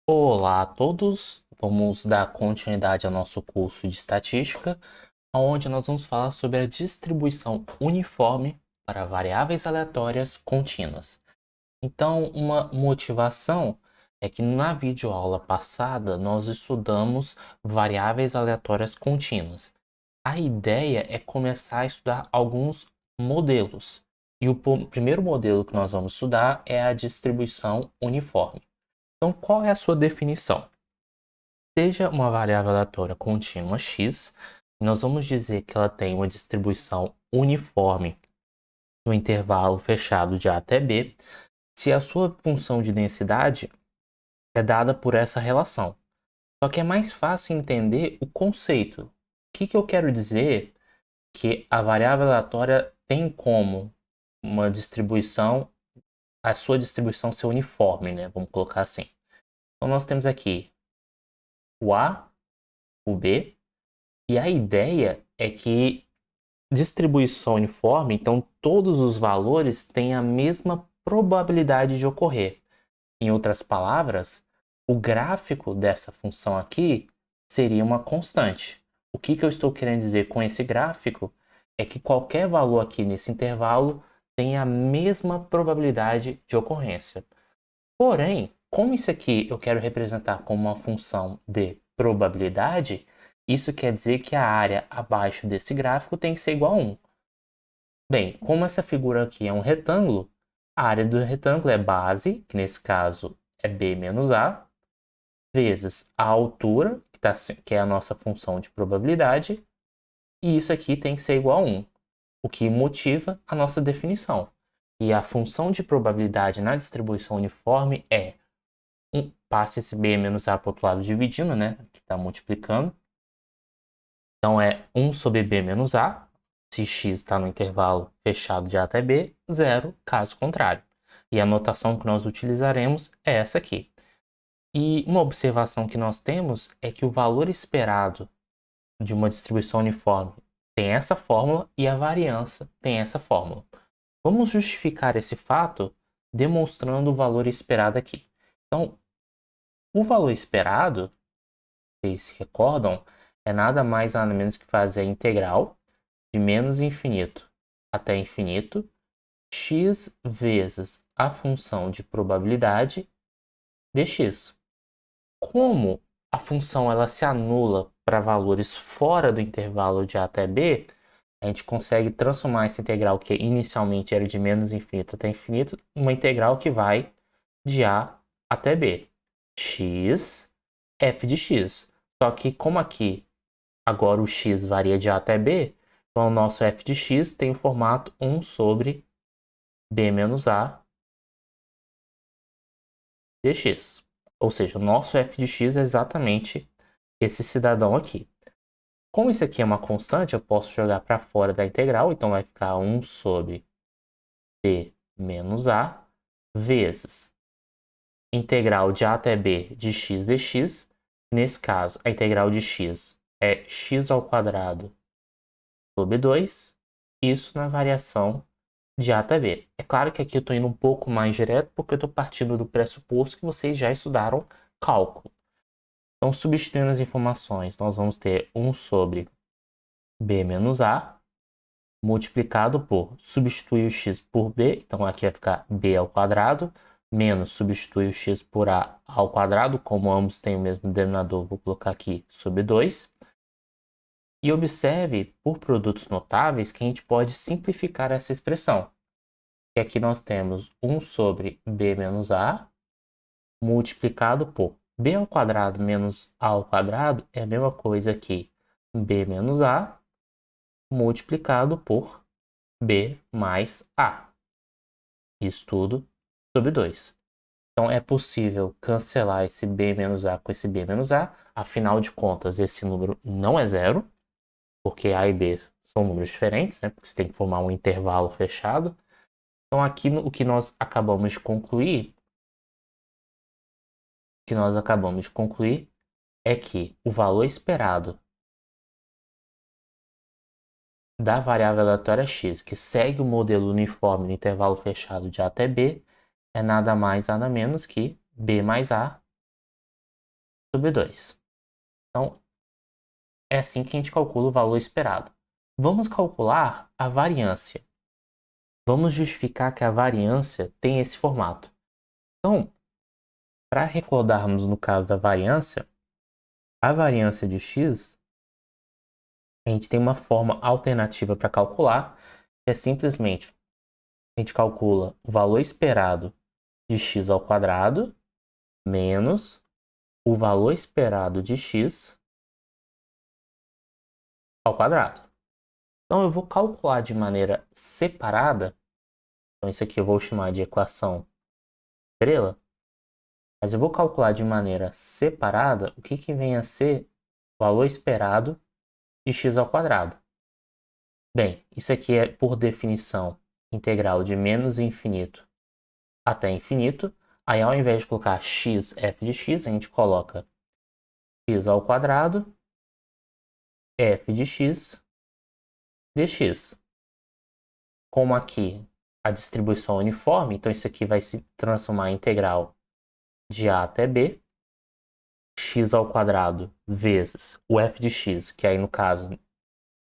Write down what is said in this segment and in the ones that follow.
Olá a todos, vamos dar continuidade ao nosso curso de estatística, onde nós vamos falar sobre a distribuição uniforme para variáveis aleatórias contínuas. Então, uma motivação é que na videoaula passada nós estudamos variáveis aleatórias contínuas. A ideia é começar a estudar alguns modelos. E o primeiro modelo que nós vamos estudar é a distribuição uniforme. Então, qual é a sua definição? Seja uma variável aleatória contínua x, nós vamos dizer que ela tem uma distribuição uniforme no intervalo fechado de a até b, se a sua função de densidade é dada por essa relação. Só que é mais fácil entender o conceito. O que eu quero dizer que a variável aleatória tem como uma distribuição, a sua distribuição ser uniforme, né? Vamos colocar assim. Então nós temos aqui o a, o b, e a ideia é que distribuição uniforme, então todos os valores têm a mesma probabilidade de ocorrer. Em outras palavras, o gráfico dessa função aqui seria uma constante. O que eu estou querendo dizer com esse gráfico é que qualquer valor aqui nesse intervalo tem a mesma probabilidade de ocorrência. Porém, como isso aqui eu quero representar como uma função de probabilidade, isso quer dizer que a área abaixo desse gráfico tem que ser igual a 1. Bem, como essa figura aqui é um retângulo, a área do retângulo é base, que nesse caso é b menos a, vezes a altura, que é a nossa função de probabilidade, e isso aqui tem que ser igual a 1, o que motiva a nossa definição. E a função de probabilidade na distribuição uniforme é passa esse b menos a para o outro lado dividindo, né? Que está multiplicando. Então é 1 sobre b menos a, se x está no intervalo fechado de a até b, 0 caso contrário. E a notação que nós utilizaremos é essa aqui. E uma observação que nós temos é que o valor esperado de uma distribuição uniforme tem essa fórmula e a variância tem essa fórmula. Vamos justificar esse fato demonstrando o valor esperado aqui. Então, o valor esperado, vocês se recordam, é nada mais nada menos que fazer a integral de menos infinito até infinito, x vezes a função de probabilidade dx. Como a função ela se anula para valores fora do intervalo de a até b, a gente consegue transformar essa integral que inicialmente era de menos infinito até infinito, em uma integral que vai de a até b. X, f de x. Só que como aqui agora o x varia de a até b, então o nosso f de x tem o formato 1 sobre b menos a dx. Ou seja, o nosso f de x é exatamente esse cidadão aqui. Como isso aqui é uma constante, eu posso jogar para fora da integral, então vai ficar 1 sobre b menos a vezes integral de a até b de x dx. Nesse caso, a integral de x é x ao quadrado sobre 2, isso na variação de a até b. É claro que aqui eu estou indo um pouco mais direto, porque eu estou partindo do pressuposto que vocês já estudaram cálculo. Então, substituindo as informações, nós vamos ter 1 sobre b menos a, multiplicado por, substituir o x por b, então aqui vai ficar b ao quadrado, menos substituir o x por a ao quadrado, como ambos têm o mesmo denominador, vou colocar aqui sobre 2. E observe, por produtos notáveis, que a gente pode simplificar essa expressão. E aqui nós temos 1 sobre b menos a multiplicado por b ao quadrado menos a ao quadrado é a mesma coisa que b menos a multiplicado por b mais a. Isso tudo sobre 2. Então é possível cancelar esse b menos a com esse b menos a. Afinal de contas, esse número não é zero, porque a e b são números diferentes, né? Porque você tem que formar um intervalo fechado. Então aqui o que nós acabamos de concluir, é que o valor esperado da variável aleatória x, que segue o modelo uniforme no intervalo fechado de a até b, é nada mais nada menos que b mais a sobre 2. Então, é assim que a gente calcula o valor esperado. Vamos calcular a variância. Vamos justificar que a variância tem esse formato. Então, para recordarmos no caso da variância, a variância de x, a gente tem uma forma alternativa para calcular, que é simplesmente a gente calcula o valor esperado de x ao quadrado menos o valor esperado de x ao quadrado. Então, eu vou calcular de maneira separada. Então, isso aqui eu vou chamar de equação estrela. Mas eu vou calcular de maneira separada o que vem a ser o valor esperado de x ao quadrado. Bem, isso aqui é, por definição, integral de menos infinito até infinito. Aí, ao invés de colocar x, f de x, a gente coloca x ao quadrado, f de x, dx. Como aqui a distribuição é uniforme, então isso aqui vai se transformar em integral de a até b, x ao quadrado vezes o f de x, que aí no caso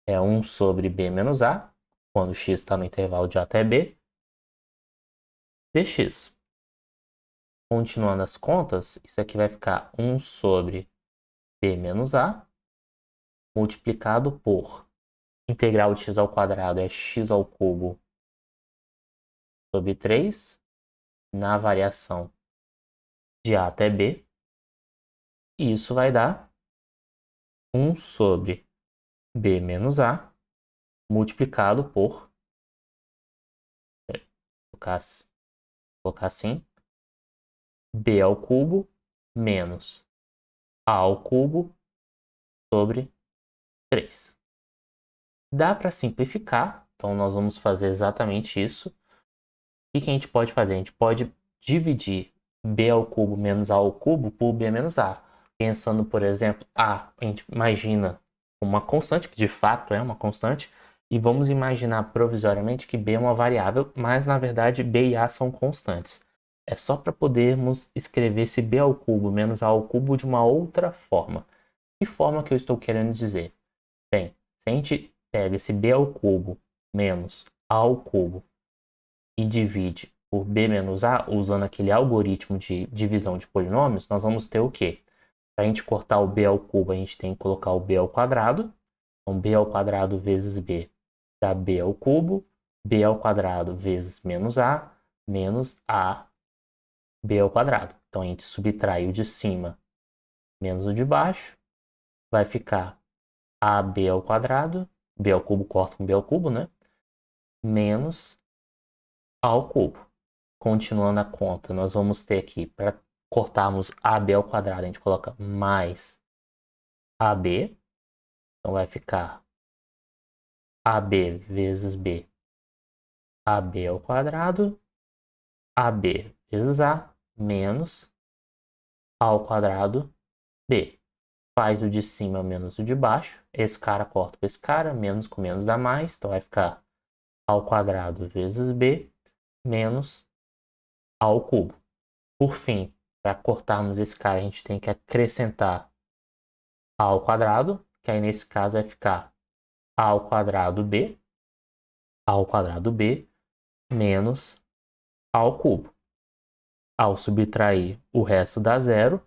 é 1 sobre b menos a, quando x está no intervalo de a até b, dx. Continuando as contas, isso aqui vai ficar 1 sobre b menos a, multiplicado por integral de x ao quadrado é x ao cubo sobre 3, na variação de a até b, e isso vai dar 1 sobre b menos a, multiplicado por, colocar assim, b ao cubo menos a ao cubo sobre 3. Dá para simplificar, então nós vamos fazer exatamente isso. O que a gente pode fazer? A gente pode dividir b ao cubo menos a ao cubo por b menos a. Pensando, por exemplo, a gente imagina uma constante, que de fato é uma constante, e vamos imaginar provisoriamente que b é uma variável, mas na verdade b e a são constantes. É só para podermos escrever esse b ao cubo menos a ao cubo de uma outra forma. Que forma que eu estou querendo dizer? Bem, se a gente pega esse b ao cubo menos a ao cubo e divide por b menos a, usando aquele algoritmo de divisão de polinômios, nós vamos ter o quê? Para a gente cortar o b ao cubo, a gente tem que colocar o b ao quadrado. Então, b ao quadrado vezes b dá b ao cubo. B ao quadrado vezes menos a b ao quadrado. Então, a gente subtrai o de cima menos o de baixo. Vai ficar ab ao quadrado. B ao cubo corta com b ao cubo, né? Menos a ao cubo. Continuando a conta, nós vamos ter aqui, para cortarmos ab ao quadrado, a gente coloca mais ab. Então, vai ficar ab vezes b, ab ao quadrado, ab vezes a, menos a ao quadrado b. Faz o de cima menos o de baixo. Esse cara corta com esse cara, menos com menos dá mais. Então, vai ficar a ao quadrado vezes b, menos a ao cubo. Por fim, para cortarmos esse cara, a gente tem que acrescentar a ao quadrado, que aí nesse caso vai ficar a ao quadrado b, menos a ao cubo. Ao subtrair o resto dá zero.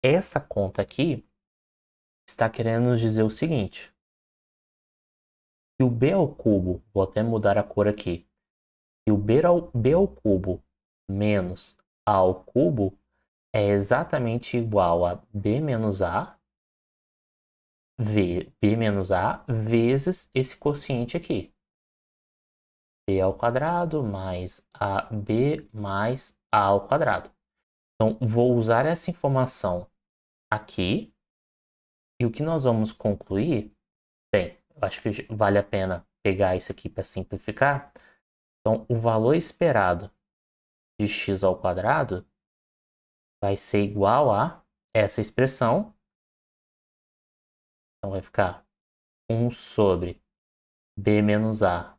Essa conta aqui está querendo nos dizer o seguinte, que o b ao cubo, vou até mudar a cor aqui, que o b ao cubo menos a ao cubo é exatamente igual a b menos a vezes esse quociente aqui. B ao quadrado mais AB mais A ao quadrado. Então, vou usar essa informação aqui. E o que nós vamos concluir? Bem, eu acho que vale a pena pegar isso aqui para simplificar. Então, o valor esperado de x ao quadrado vai ser igual a essa expressão. Então, vai ficar 1 sobre b menos a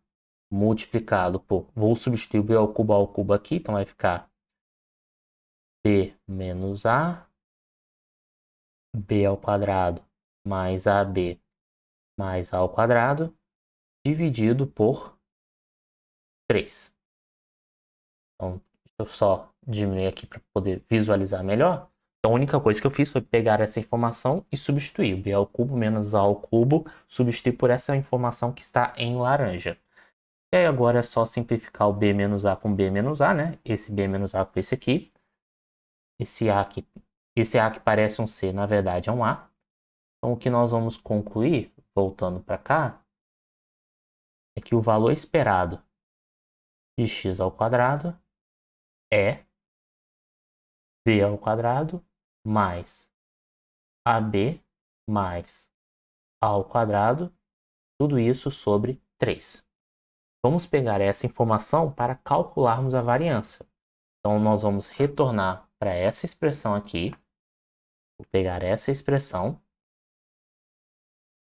multiplicado por... Vou substituir o b ao cubo aqui. Então, vai ficar b menos a b ao quadrado mais ab mais a ao quadrado dividido por 3. Então, deixa eu só diminuir aqui para poder visualizar melhor. Então, a única coisa que eu fiz foi pegar essa informação e substituir. B ao cubo menos A ao cubo, substituir por essa informação que está em laranja. E aí agora é só simplificar o B menos A com B menos A, né? Esse B menos A com esse aqui. Esse A que parece um C, na verdade é um A. Então, o que nós vamos concluir, voltando para cá, é que o valor esperado de x ao quadrado é b ao quadrado mais ab mais a ao quadrado, tudo isso sobre 3. Vamos pegar essa informação para calcularmos a variância. Então, nós vamos retornar para essa expressão aqui. Vou pegar essa expressão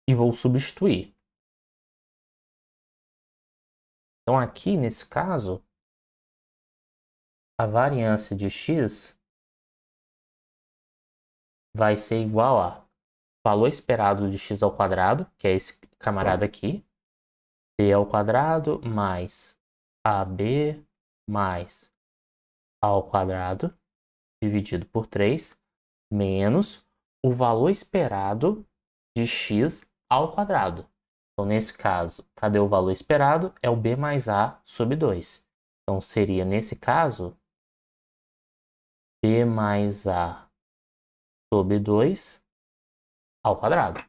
e vou substituir. Então, aqui, nesse caso, a variância de x vai ser igual a valor esperado de x ao quadrado, que é esse camarada aqui, b ao quadrado mais ab mais a ao quadrado, dividido por 3, menos o valor esperado de x ao quadrado. Então, nesse caso, cadê o valor esperado? É o b mais a sobre 2. Então, seria, nesse caso, b mais a sobre 2 ao quadrado.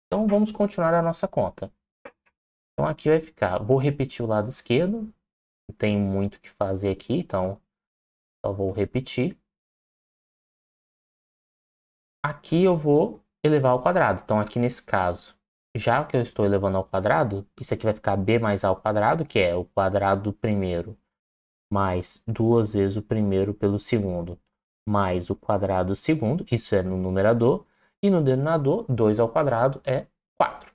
Então, vamos continuar a nossa conta. Então, aqui vai ficar, vou repetir o lado esquerdo, não tem muito o que fazer aqui, então só vou repetir. Aqui eu vou elevar ao quadrado. Então, aqui nesse caso, já que eu estou elevando ao quadrado, isso aqui vai ficar b mais a ao quadrado, que é o quadrado do primeiro, mais 2 vezes o primeiro pelo segundo, mais o quadrado do segundo, isso é no numerador, e no denominador, 2 ao quadrado é 4.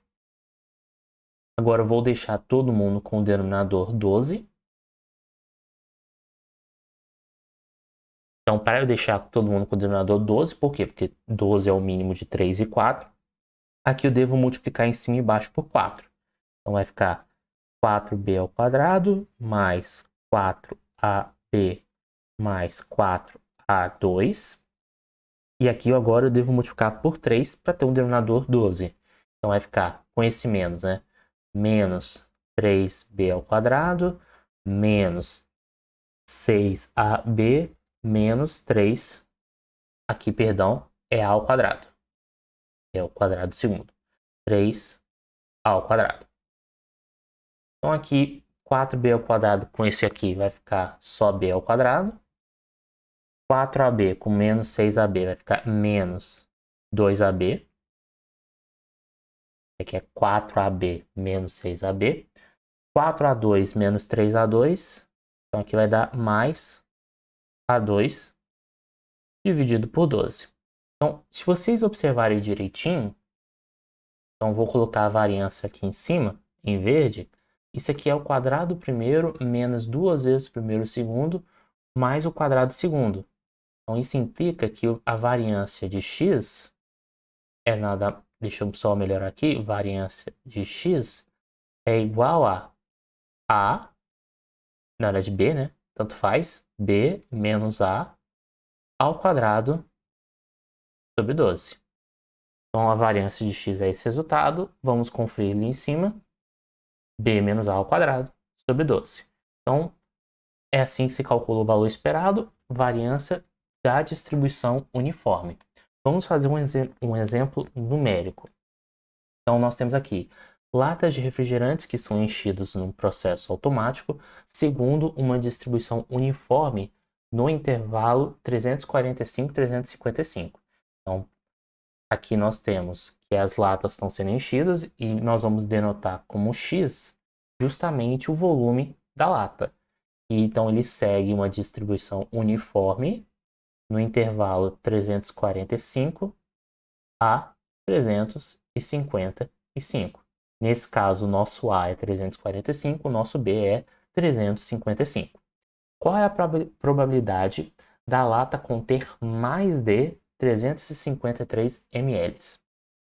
Agora eu vou deixar todo mundo com o denominador 12. Então, para eu deixar todo mundo com o denominador 12, por quê? Porque 12 é o mínimo de 3 e 4. Aqui eu devo multiplicar em cima e embaixo por 4. Então, vai ficar 4b ao quadrado mais 4ab mais 4a2. E aqui agora eu devo multiplicar por 3 para ter um denominador 12. Então, vai ficar com esse menos, né? Menos 3b ao quadrado menos 6ab menos 3, aqui, perdão, é a ao quadrado. É o quadrado segundo. 3 ao quadrado. Então, aqui, 4b ao quadrado com esse aqui vai ficar só b ao quadrado. 4ab com menos 6ab vai ficar menos 2ab. Aqui é 4ab menos 6ab. 4a2 menos 3a2. Então, aqui vai dar mais a2 dividido por 12. Então, se vocês observarem direitinho, então vou colocar a variância aqui em cima, em verde. Isso aqui é o quadrado primeiro menos 2 vezes o primeiro segundo, mais o quadrado segundo. Então, isso implica que a variância de x é nada... Deixa eu só melhorar aqui. Variância de x é igual a nada de b, né? Tanto faz. B menos a ao quadrado sobre 12. Então, a variância de x é esse resultado. Vamos conferir ali em cima. B menos a ao quadrado sobre 12. Então, é assim que se calcula o valor esperado, variância da distribuição uniforme. Vamos fazer um exemplo numérico. Então, nós temos aqui latas de refrigerantes que são enchidas num processo automático segundo uma distribuição uniforme no intervalo 345-355. Então, aqui nós temos que as latas estão sendo enchidas e nós vamos denotar como X justamente o volume da lata. E então ele segue uma distribuição uniforme no intervalo 345 a 355. Nesse caso, o nosso A é 345, o nosso B é 355. Qual é a probabilidade da lata conter mais de 353 ml.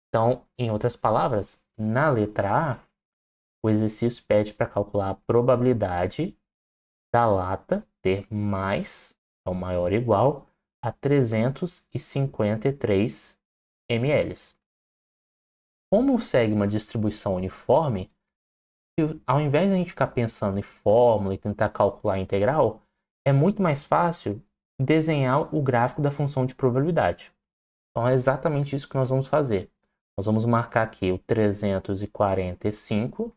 Então, em outras palavras, na letra A, o exercício pede para calcular a probabilidade da lata ter mais, ou maior ou igual, a 353 ml. Como segue uma distribuição uniforme, ao invés de a gente ficar pensando em fórmula e tentar calcular a integral, é muito mais fácil desenhar o gráfico da função de probabilidade. Então é exatamente isso que nós vamos fazer. Nós vamos marcar aqui o 345,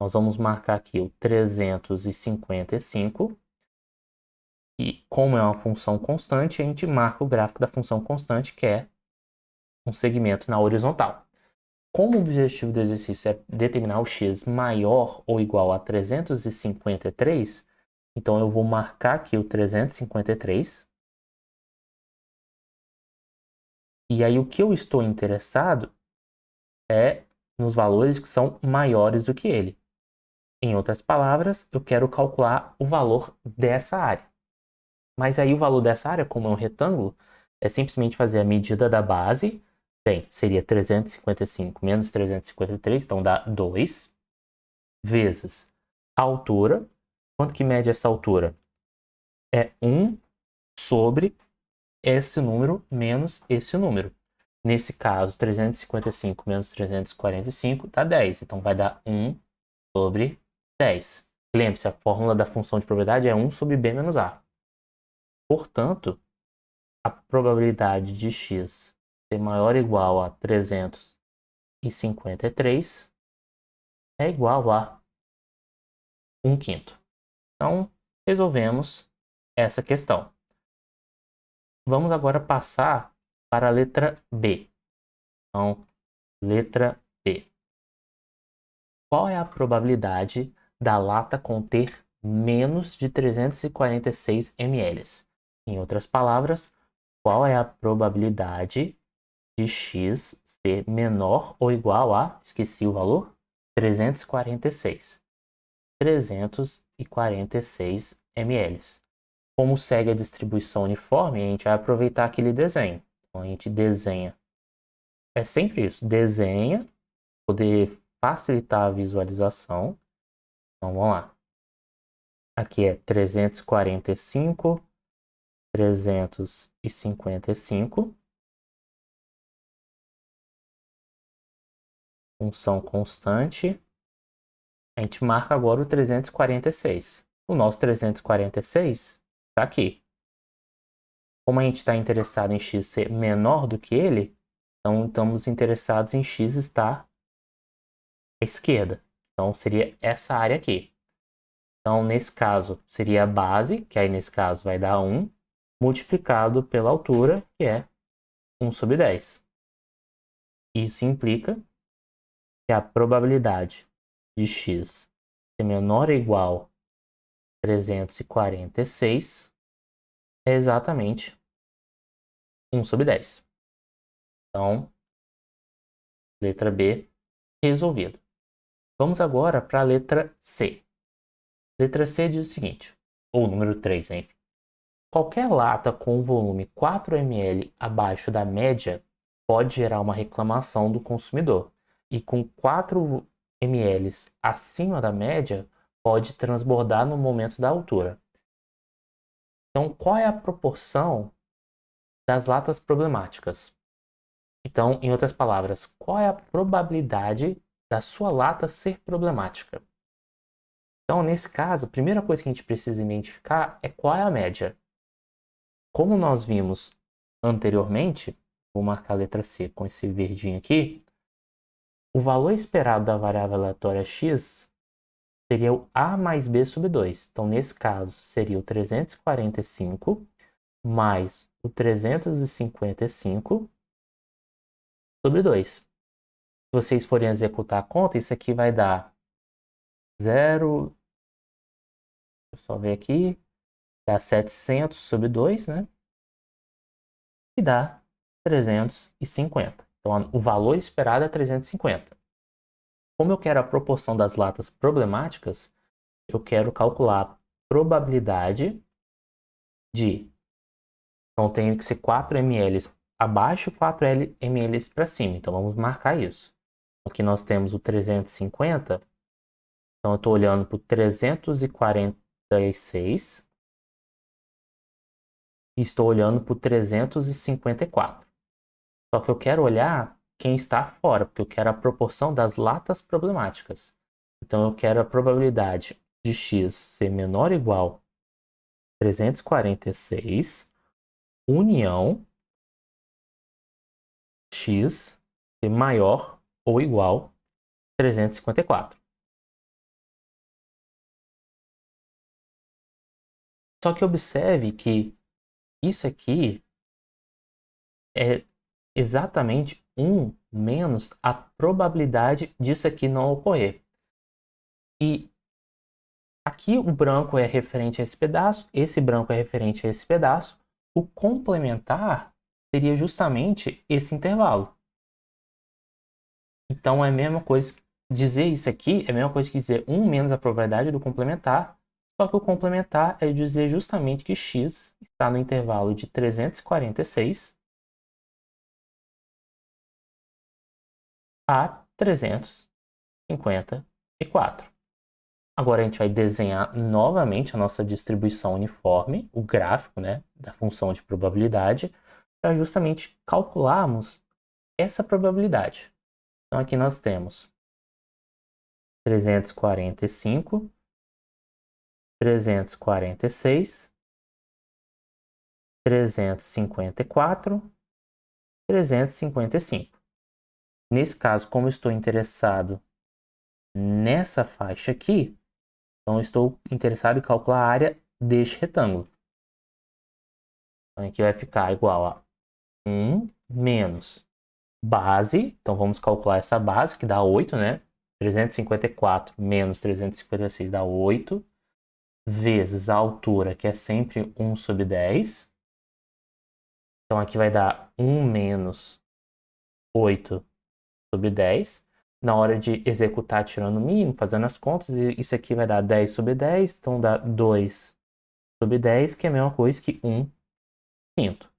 nós vamos marcar aqui o 355, e como é uma função constante, a gente marca o gráfico da função constante, que é um segmento na horizontal. Como o objetivo do exercício é determinar o x maior ou igual a 353, então eu vou marcar aqui o 353. E aí o que eu estou interessado é nos valores que são maiores do que ele. Em outras palavras, eu quero calcular o valor dessa área. Mas aí o valor dessa área, como é um retângulo, é simplesmente fazer a medida da base. Bem, seria 355 menos 353, então dá 2, vezes a altura. Quanto que mede essa altura? É 1 sobre esse número menos esse número. Nesse caso, 355 menos 345 dá 10. Então vai dar 1 sobre 10. Lembre-se, a fórmula da função de probabilidade é 1 sobre b menos a. Portanto, a probabilidade de x ser maior ou igual a 353 é igual a 1/5. Então, resolvemos essa questão. Vamos agora passar para a letra B. Então, letra B. Qual é a probabilidade da lata conter menos de 346 ml? Em outras palavras, qual é a probabilidade de x ser menor ou igual a, esqueci o valor, 346. 346 ml. Como segue a distribuição uniforme, a gente vai aproveitar aquele desenho. Então, a gente desenha. É sempre isso, desenha, poder facilitar a visualização. Então, vamos lá. Aqui é 345, 355. Função constante. A gente marca agora o 346. O nosso 346 está aqui. Como a gente está interessado em x ser menor do que ele, então estamos interessados em x estar à esquerda. Então seria essa área aqui. Então nesse caso seria a base, que aí nesse caso vai dar 1, multiplicado pela altura, que é 1 sobre 10. Isso implica que a probabilidade de x ser menor ou igual a 346 é exatamente 1 sobre 10. Então, letra B resolvida. Vamos agora para a letra C. Letra C diz o seguinte, ou número 3, enfim. Qualquer lata com volume 4 ml abaixo da média pode gerar uma reclamação do consumidor. E com 4 ml acima da média, pode transbordar no momento da altura. Então, qual é a proporção das latas problemáticas? Então, em outras palavras, qual é a probabilidade da sua lata ser problemática? Então, nesse caso, a primeira coisa que a gente precisa identificar é qual é a média. Como nós vimos anteriormente, vou marcar a letra C com esse verdinho aqui, o valor esperado da variável aleatória x seria o a mais b sobre 2. Então, nesse caso, seria o 345 mais o 355 sobre 2. Se vocês forem executar a conta, isso aqui vai dar 0, deixa eu só ver aqui, dá 700 sobre 2, né? E dá 350. Então, o valor esperado é 350. Como eu quero a proporção das latas problemáticas, eu quero calcular a probabilidade de... Então, tem que ser 4 ml abaixo 4 ml para cima. Então, vamos marcar isso. Aqui nós temos o 350. Então, eu estou olhando para o 346 e estou olhando para o 354. Só que eu quero olhar quem está fora, porque eu quero a proporção das latas problemáticas. Então, eu quero a probabilidade de x ser menor ou igual a 346, união x ser maior ou igual a 354. Só que observe que isso aqui é exatamente 1 menos a probabilidade disso aqui não ocorrer. E aqui o branco é referente a esse pedaço, esse branco é referente a esse pedaço. O complementar seria justamente esse intervalo. Então é a mesma coisa, dizer isso aqui é a mesma coisa que dizer 1 menos a probabilidade do complementar, só que o complementar é dizer justamente que x está no intervalo de 346 a 354. Agora a gente vai desenhar novamente a nossa distribuição uniforme, o gráfico, né, da função de probabilidade, para justamente calcularmos essa probabilidade. Então aqui nós temos 345, 346, 354, 355. Nesse caso, como eu estou interessado nessa faixa aqui, então eu estou interessado em calcular a área deste retângulo. Então aqui vai ficar igual a 1 menos base. Então vamos calcular essa base, que dá 8, né? 354 menos 356 dá 8, vezes a altura, que é sempre 1 sobre 10. Então aqui vai dar 1 menos 8 sobre 10. Na hora de executar tirando o mínimo, fazendo as contas, isso aqui vai dar 10 sobre 10. Então dá 2 sobre 10, que é a mesma coisa que 1 quinto.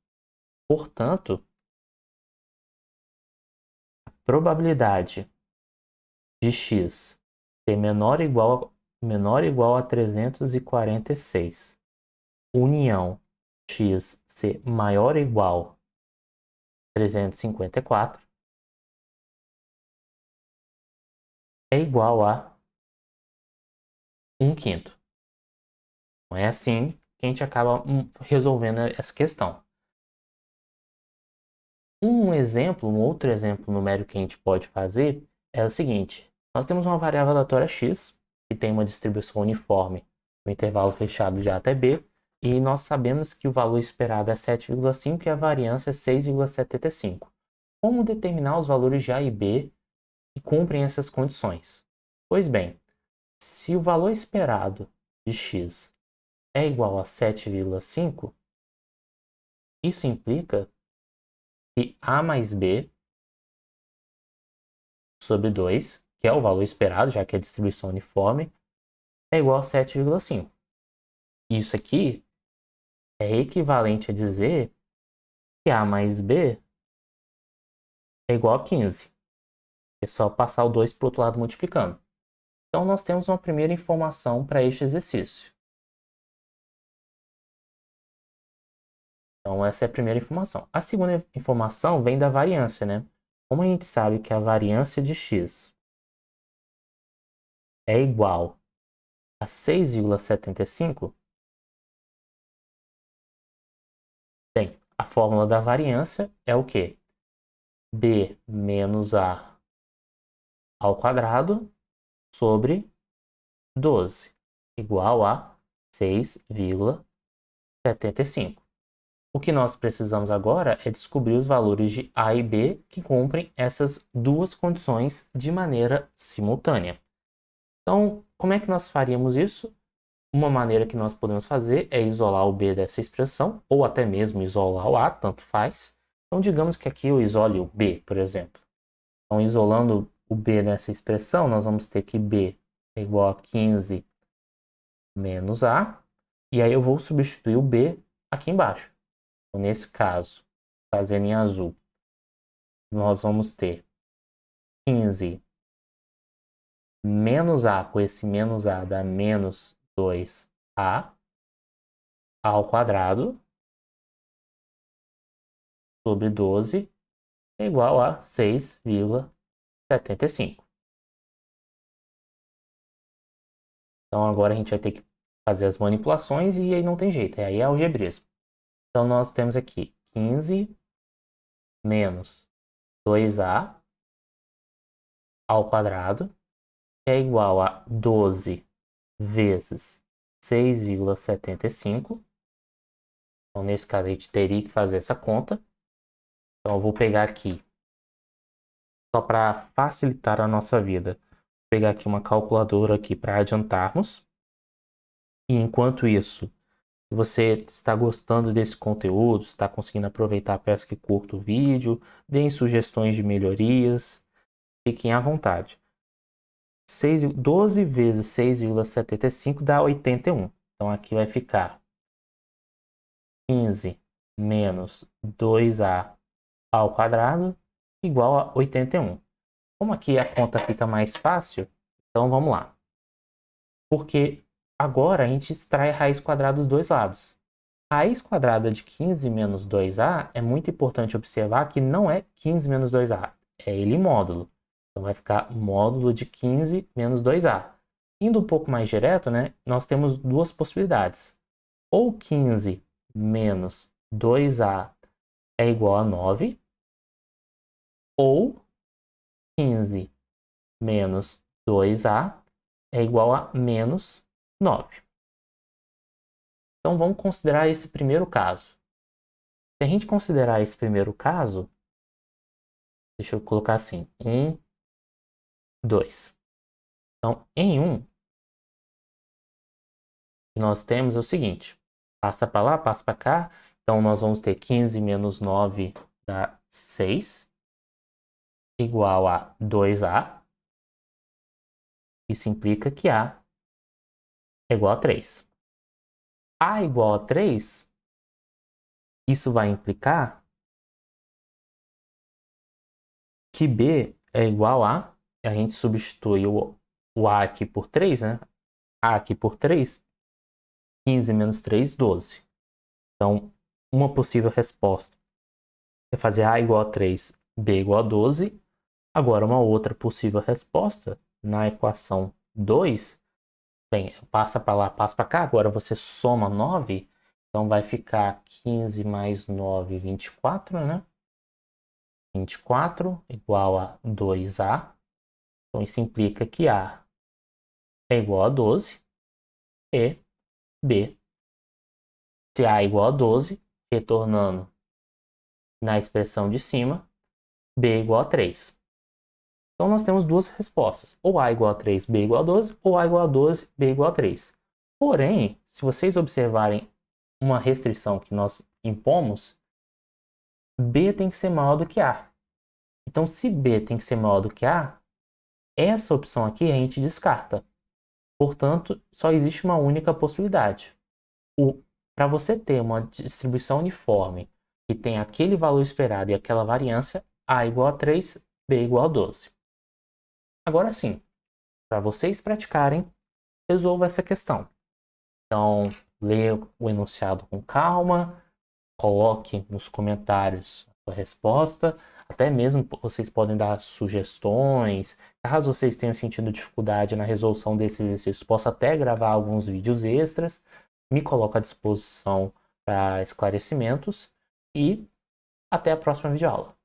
Portanto, a probabilidade de x ser menor ou igual a 346, união x ser maior ou igual a 354, é igual a 1 quinto. Não é assim que a gente acaba resolvendo essa questão. Um outro exemplo numérico que a gente pode fazer é o seguinte. Nós temos uma variável aleatória x, que tem uma distribuição uniforme no intervalo fechado de A até B, e nós sabemos que o valor esperado é 7,5 e a variância é 6,75. Como determinar os valores de A e B que cumprem essas condições? Pois bem, se o valor esperado de x é igual a 7,5, isso implica que A mais B sobre 2, que é o valor esperado, já que é a distribuição uniforme, é igual a 7,5. Isso aqui é equivalente a dizer que A mais B é igual a 15. É só passar o 2 para o outro lado multiplicando. Então, nós temos uma primeira informação para este exercício. Então, essa é a primeira informação. A segunda informação vem da variância, né? Como a gente sabe que a variância de x é igual a 6,75, bem, a fórmula da variância é o quê? B menos A ao quadrado sobre 12, igual a 6,75. O que nós precisamos agora é descobrir os valores de A e B que cumprem essas duas condições de maneira simultânea. Então, como é que nós faríamos isso? Uma maneira que nós podemos fazer é isolar o B dessa expressão, ou até mesmo isolar o A, tanto faz. Então, digamos que aqui eu isole o B, por exemplo. Então, isolando o B nessa expressão, nós vamos ter que B é igual a 15 menos A. E aí eu vou substituir o B aqui embaixo. Então, nesse caso, fazendo em azul, nós vamos ter 15 menos A, com esse menos A dá menos 2A ao quadrado sobre 12 é igual a 6,75. Então agora a gente vai ter que fazer as manipulações e aí não tem jeito, aí é algebrismo. Então nós temos aqui 15 menos 2A ao quadrado, que é igual a 12 vezes 6,75. Então nesse caso a gente teria que fazer essa conta. Então eu vou pegar aqui, só para facilitar a nossa vida, vou pegar aqui uma calculadora aqui para adiantarmos. E enquanto isso, se você está gostando desse conteúdo, está conseguindo aproveitar, peço que curta o vídeo, deem sugestões de melhorias, fiquem à vontade. 12 vezes 6,75 dá 81. Então aqui vai ficar 15 menos 2A ao quadrado igual a 81. Como aqui a conta fica mais fácil, então vamos lá. Porque agora a gente extrai a raiz quadrada dos dois lados. A raiz quadrada de 15 menos 2A é muito importante observar que não é 15 menos 2A, é ele módulo. Então vai ficar módulo de 15 menos 2A. Indo um pouco mais direto, né, nós temos duas possibilidades. Ou 15 menos 2A é igual a 9, ou 15 menos 2A é igual a menos 9. Então vamos considerar esse primeiro caso. Se a gente considerar esse primeiro caso, deixa eu colocar assim, 1, 2. Então, em 1, nós temos o seguinte, passa para lá, passa para cá, então nós vamos ter 15 menos 9 dá 6, igual a 2A, isso implica que A é igual a 3. A igual a 3, isso vai implicar que B é igual a gente substitui o A aqui por 3, né? A aqui por 3, 15 menos 3, 12. Então, uma possível resposta é fazer A igual a 3, B igual a 12. Agora, uma outra possível resposta na equação 2, bem, passa para lá, passa para cá, agora você soma 9, então vai ficar 15 mais 9, 24, né? 24 igual a 2A. Então, isso implica que A é igual a 12 e B, se A é igual a 12, retornando na expressão de cima, B é igual a 3. Então, nós temos duas respostas. Ou A igual a 3, B igual a 12, ou A igual a 12, B igual a 3. Porém, se vocês observarem uma restrição que nós impomos, B tem que ser maior do que A. Então, se B tem que ser maior do que A, essa opção aqui a gente descarta. Portanto, só existe uma única possibilidade. Para você ter uma distribuição uniforme que tem aquele valor esperado e aquela variância, A igual a 3, B igual a 12. Agora sim, para vocês praticarem, resolva essa questão. Então, leia o enunciado com calma, coloque nos comentários a sua resposta, até mesmo vocês podem dar sugestões. Caso vocês tenham sentido dificuldade na resolução desses exercícios, posso até gravar alguns vídeos extras. Me coloco à disposição para esclarecimentos e até a próxima videoaula.